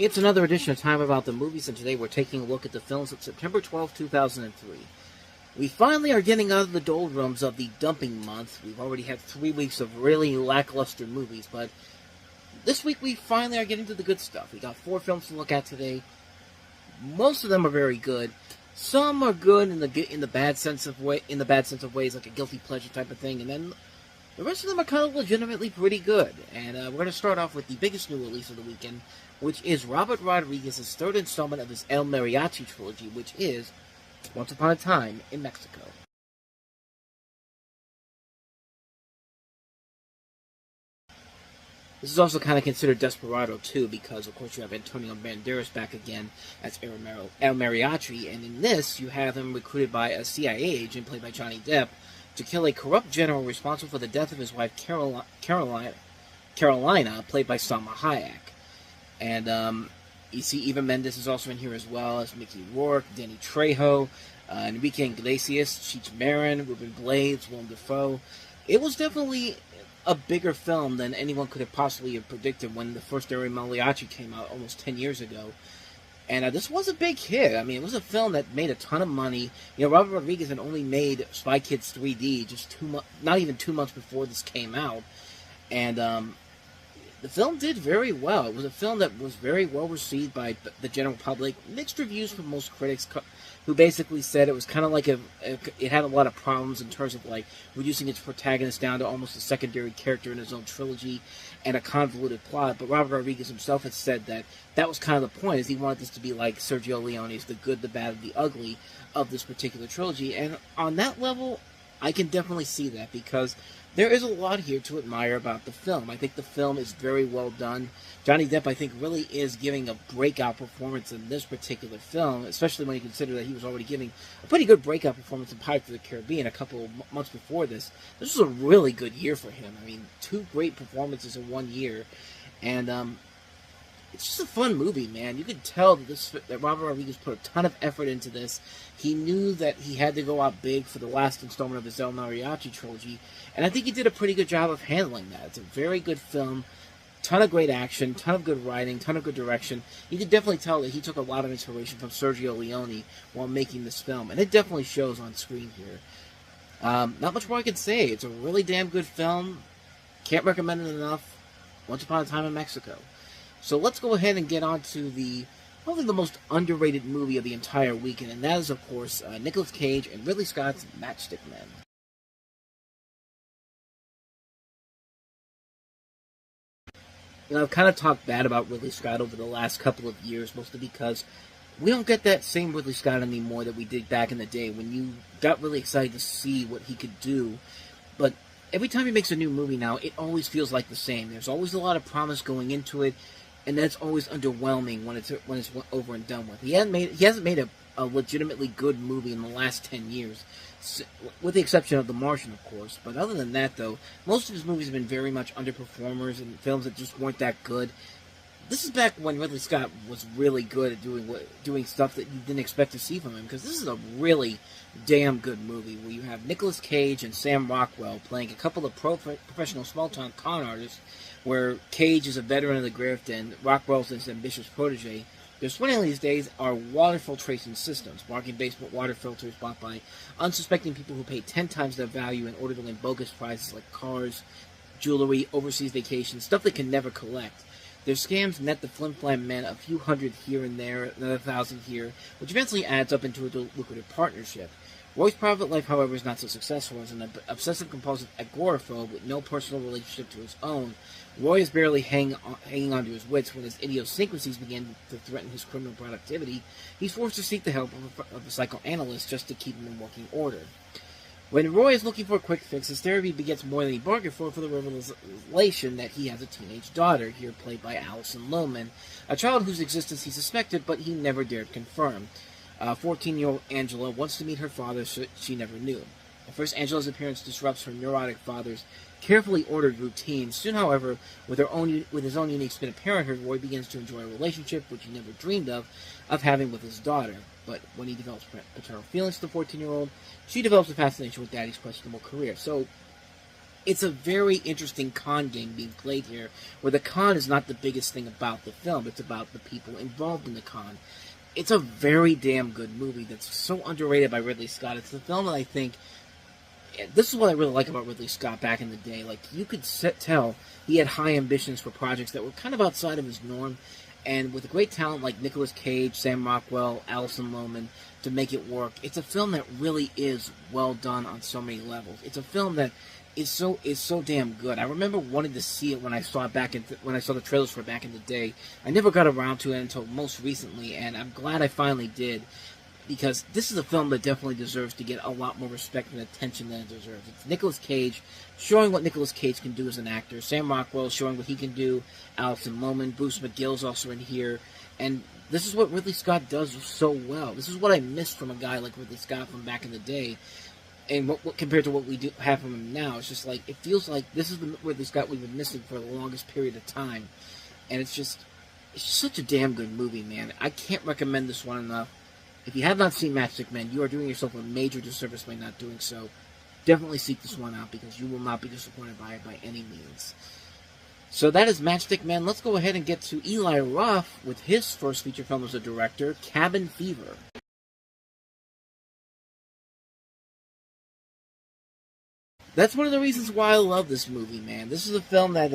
It's another edition of Time About the Movies, and today we're taking a look at the films of September 12, 2003. We finally are getting out of the doldrums of the dumping month. We've already had 3 weeks of really lackluster movies, but this week we finally are getting to the good stuff. We got 4 films to look at today. Most of them are very good. Some are good in the bad sense of ways, like a guilty pleasure type of thing, and then the rest of them are kind of legitimately pretty good. And we're going to start off with the biggest new release of the weekend, which is Robert Rodriguez's third installment of his El Mariachi trilogy, which is Once Upon a Time in Mexico. This is also kind of considered Desperado, too, because, of course, you have Antonio Banderas back again as El Mariachi, and in this, you have him recruited by a CIA agent, played by Johnny Depp, to kill a corrupt general responsible for the death of his wife, Carolina, played by Salma Hayek. And you see Eva Mendes is also in here as well as Mickey Rourke, Danny Trejo, Enrique Iglesias, Cheech Marin, Ruben Blades, Willem Dafoe. It was definitely a bigger film than anyone could have possibly have predicted when the first El Mariachi came out almost 10 years ago. And this was a big hit. I mean, it was a film that made a ton of money. You know, Robert Rodriguez had only made Spy Kids 3D just not even 2 months before this came out. And the film did very well. It was a film that was very well received by the general public. Mixed reviews from most critics, who basically said it was kind of like it had a lot of problems in terms of like reducing its protagonist down to almost a secondary character in his own trilogy and a convoluted plot. But Robert Rodriguez himself had said that was kind of the point, is he wanted this to be like Sergio Leone's The Good, the Bad, and the Ugly of this particular trilogy. And on that level, I can definitely see that, because there is a lot here to admire about the film. I think the film is very well done. Johnny Depp, I think, really is giving a breakout performance in this particular film, especially when you consider that he was already giving a pretty good breakout performance in Pirates of the Caribbean a couple of months before this. This was a really good year for him. I mean, 2 great performances in 1 year. And it's just a fun movie, man. You could tell that Robert Rodriguez put a ton of effort into this. He knew that he had to go out big for the last installment of his El Mariachi trilogy, and I think he did a pretty good job of handling that. It's a very good film, ton of great action, ton of good writing, ton of good direction. You could definitely tell that he took a lot of inspiration from Sergio Leone while making this film, and it definitely shows on screen here. Not much more I can say. It's a really damn good film. Can't recommend it enough. Once Upon a Time in Mexico. So let's go ahead and get on to probably the most underrated movie of the entire weekend, and that is, of course, Nicolas Cage and Ridley Scott's Matchstick Men. You know, I've kind of talked bad about Ridley Scott over the last couple of years, mostly because we don't get that same Ridley Scott anymore that we did back in the day, when you got really excited to see what he could do. But every time he makes a new movie now, it always feels like the same. There's always a lot of promise going into it, and that's always underwhelming when it's over and done with. He hasn't made a legitimately good movie in the last 10 years, with the exception of The Martian, of course. But other than that, though, most of his movies have been very much underperformers and films that just weren't that good. This is back when Ridley Scott was really good at doing stuff that you didn't expect to see from him, because this is a really damn good movie where you have Nicolas Cage and Sam Rockwell playing a couple of professional small-town con artists, where Cage is a veteran of the grift and Rockwell's his ambitious protege. Their swing these days are water filtration systems, marking basement water filters bought by unsuspecting people who pay 10 times their value in order to win bogus prizes like cars, jewelry, overseas vacations, stuff they can never collect. Their scams net the flim-flam men a few hundred here and there, another 1,000 here, which eventually adds up into a lucrative partnership. Roy's private life, however, is not so successful. As an obsessive-compulsive agoraphobe with no personal relationship to his own, Roy is barely hanging on to his wits when his idiosyncrasies begin to threaten his criminal productivity. He's forced to seek the help of a psychoanalyst just to keep him in working order. When Roy is looking for a quick fix, his therapy begets more than he bargained for the revelation that he has a teenage daughter, here played by Alison Lohman, a child whose existence he suspected, but he never dared confirm. 14-year-old Angela wants to meet her father, so she never knew. At first, Angela's appearance disrupts her neurotic father's carefully ordered routine. Soon, however, with his own unique spin of parenthood, Roy begins to enjoy a relationship which he never dreamed of having with his daughter. But when he develops paternal feelings to the 14-year-old, she develops a fascination with Daddy's questionable career. So, it's a very interesting con game being played here, where the con is not the biggest thing about the film, it's about the people involved in the con. It's a very damn good movie that's so underrated by Ridley Scott. It's the film that I think, this is what I really like about Ridley Scott back in the day. Like, you could tell he had high ambitions for projects that were kind of outside of his norm, and with a great talent like Nicolas Cage, Sam Rockwell, Alison Lohman, to make it work. It's a film that really is well done on so many levels. It's a film that is so damn good. I remember wanting to see it when I saw it when I saw the trailers for it back in the day. I never got around to it until most recently, and I'm glad I finally did, because this is a film that definitely deserves to get a lot more respect and attention than it deserves. It's Nicolas Cage showing what Nicolas Cage can do as an actor. Sam Rockwell showing what he can do. Alison Lohman, Bruce McGill's also in here, and this is what Ridley Scott does so well. This is what I missed from a guy like Ridley Scott from back in the day, and what compared to what we do have from him now. It's just like, it feels like this is the Ridley Scott we've been missing for the longest period of time, and it's just such a damn good movie, man. I can't recommend this one enough. If you have not seen Matchstick Men, you are doing yourself a major disservice by not doing so. Definitely seek this one out, because you will not be disappointed by it by any means. So that is Matchstick Men. Let's go ahead and get to Eli Roth with his first feature film as a director, Cabin Fever. That's one of the reasons why I love this movie, man. This is a film that,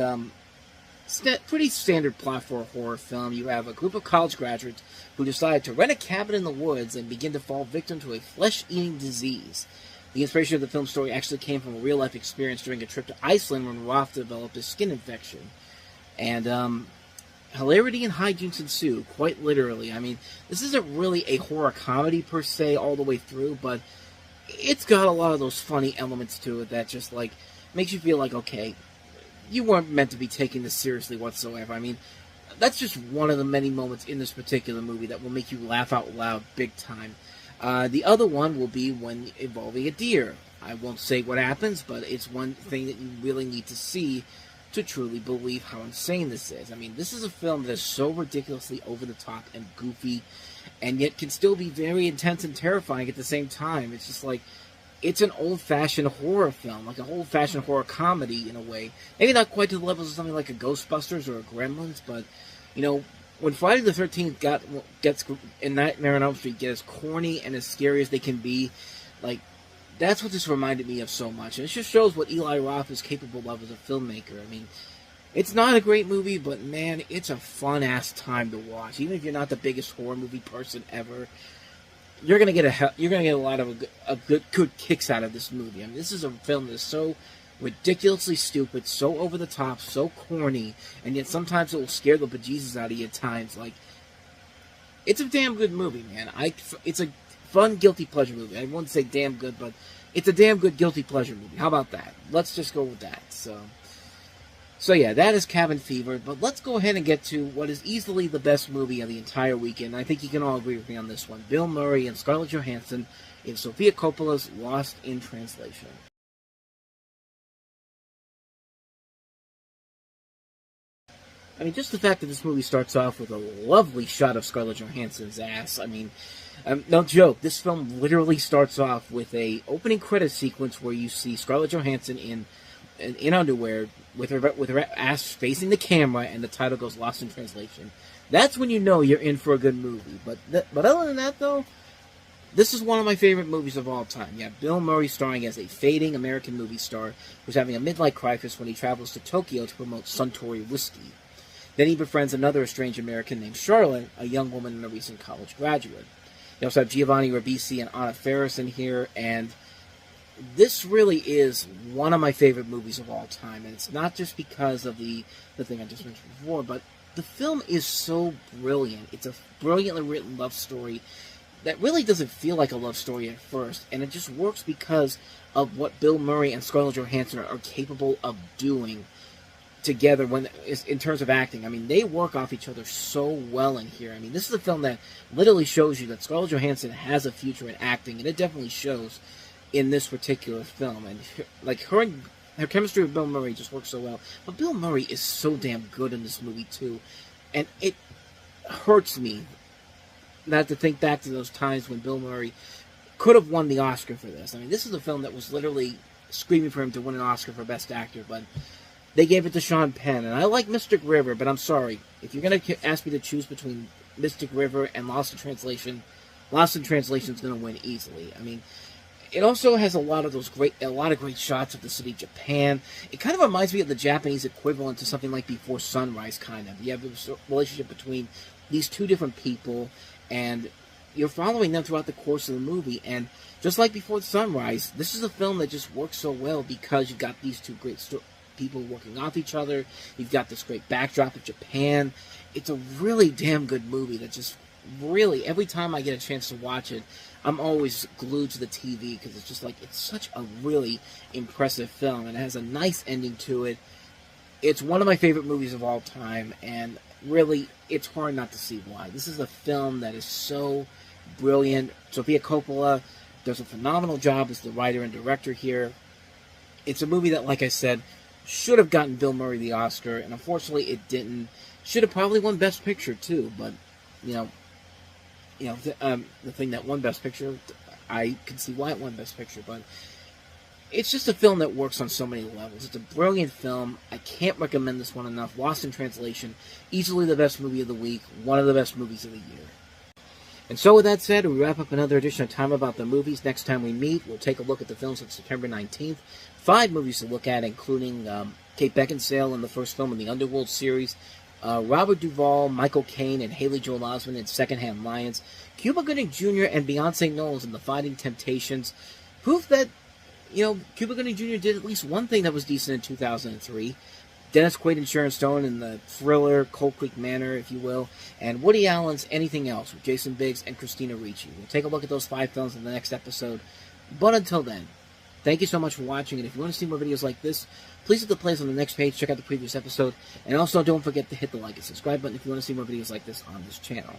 pretty standard plot for a horror film. You have a group of college graduates who decide to rent a cabin in the woods and begin to fall victim to a flesh-eating disease. The inspiration of the film story actually came from a real-life experience during a trip to Iceland when Roth developed a skin infection. And, hilarity and hijinks ensue, quite literally. I mean, this isn't really a horror comedy per se all the way through, but it's got a lot of those funny elements to it that just, like, makes you feel like, okay, you weren't meant to be taking this seriously whatsoever. I mean, that's just one of the many moments in this particular movie that will make you laugh out loud big time. The other one will be when involving a deer. I won't say what happens, but it's one thing that you really need to see to truly believe how insane this is. I mean, this is a film that is so ridiculously over the top and goofy, and yet can still be very intense and terrifying at the same time. It's just like, it's an old-fashioned horror film, like an old-fashioned horror comedy in a way. Maybe not quite to the levels of something like a Ghostbusters or a Gremlins, but, you know, when Friday the 13th gets in Nightmare on Elm Street get as corny and as scary as they can be, like, that's what this reminded me of so much. And it just shows what Eli Roth is capable of as a filmmaker. I mean, it's not a great movie, but man, it's a fun-ass time to watch. Even if you're not the biggest horror movie person ever, you're gonna get a lot of good kicks out of this movie. I mean, this is a film that's so ridiculously stupid, so over the top, so corny, and yet sometimes it will scare the bejesus out of you at times. Like, it's a damn good movie, man. It's a fun guilty pleasure movie. I wouldn't say damn good, but it's a damn good guilty pleasure movie. How about that? Let's just go with that. So yeah, that is Cabin Fever, but let's go ahead and get to what is easily the best movie of the entire weekend. I think you can all agree with me on this one. Bill Murray and Scarlett Johansson in Sofia Coppola's Lost in Translation. I mean, just the fact that this movie starts off with a lovely shot of Scarlett Johansson's ass. I mean, no joke, this film literally starts off with a opening credit sequence where you see Scarlett Johansson in underwear with her ass facing the camera, and the title goes Lost in Translation. That's when you know you're in for a good movie. But other than that, though, this is one of my favorite movies of all time. You have Bill Murray starring as a fading American movie star who's having a midlife crisis when he travels to Tokyo to promote Suntory whiskey. Then he befriends another estranged American named Charlotte, a young woman and a recent college graduate. You also have Giovanni Ribisi and Anna Faris in here, and this really is one of my favorite movies of all time. And it's not just because of the thing I just mentioned before, but the film is so brilliant. It's a brilliantly written love story that really doesn't feel like a love story at first, and it just works because of what Bill Murray and Scarlett Johansson are capable of doing together in terms of acting. I mean, they work off each other so well in here. I mean, this is a film that literally shows you that Scarlett Johansson has a future in acting, and it definitely shows in this particular film. And like her chemistry with Bill Murray just works so well. But Bill Murray is so damn good in this movie too, and it hurts me not to think back to those times when Bill Murray could have won the Oscar for this. I mean, this is a film that was literally screaming for him to win an Oscar for Best Actor, but they gave it to Sean Penn. And I like Mystic River, but I'm sorry. If you're going to ask me to choose between Mystic River and Lost in Translation, Lost in Translation is going to win easily. I mean, it also has a lot of great shots of the city of Japan. It kind of reminds me of the Japanese equivalent to something like Before Sunrise, kind of. You have a relationship between these two different people, and you're following them throughout the course of the movie. And just like Before Sunrise, this is a film that just works so well because you've got these two great people working off each other. You've got this great backdrop of Japan. It's a really damn good movie that just really, every time I get a chance to watch it, I'm always glued to the TV because it's just like, it's such a really impressive film, and it has a nice ending to it. It's one of my favorite movies of all time, and really, it's hard not to see why. This is a film that is so brilliant. Sofia Coppola does a phenomenal job as the writer and director here. It's a movie that, like I said, should have gotten Bill Murray the Oscar, and unfortunately it didn't. Should have probably won Best Picture too, but the thing that won Best Picture, I can see why it won Best Picture, but it's just a film that works on so many levels. It's a brilliant film. I can't recommend this one enough. Lost in Translation, easily the best movie of the week, one of the best movies of the year. And so with that said, we wrap up another edition of Time About the Movies. Next time we meet, we'll take a look at the films of September 19th. 5 movies to look at, including Kate Beckinsale in the first film in the Underworld series, Robert Duvall, Michael Caine, and Haley Joel Osment in Secondhand Lions, Cuba Gooding Jr. and Beyonce Knowles in The Fighting Temptations. Proof that, Cuba Gooding Jr. did at least one thing that was decent in 2003. Dennis Quaid and Sharon Stone in the thriller Cold Creek Manor, if you will, and Woody Allen's Anything Else with Jason Biggs and Christina Ricci. We'll take a look at those 5 films in the next episode. But until then, thank you so much for watching, and if you want to see more videos like this, please hit the plays on the next page, check out the previous episode, and also don't forget to hit the like and subscribe button if you want to see more videos like this on this channel.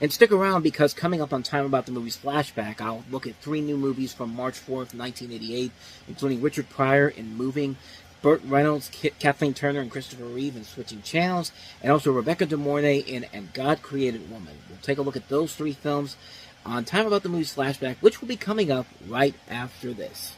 And stick around, because coming up on Time About the Movies Flashback, I'll look at 3 new movies from March 4th, 1988, including Richard Pryor in Moving, Burt Reynolds, Kathleen Turner, and Christopher Reeve in Switching Channels, and also Rebecca De Mornay in And God Created Woman. We'll take a look at those 3 films on Time About the Movies Flashback, which will be coming up right after this.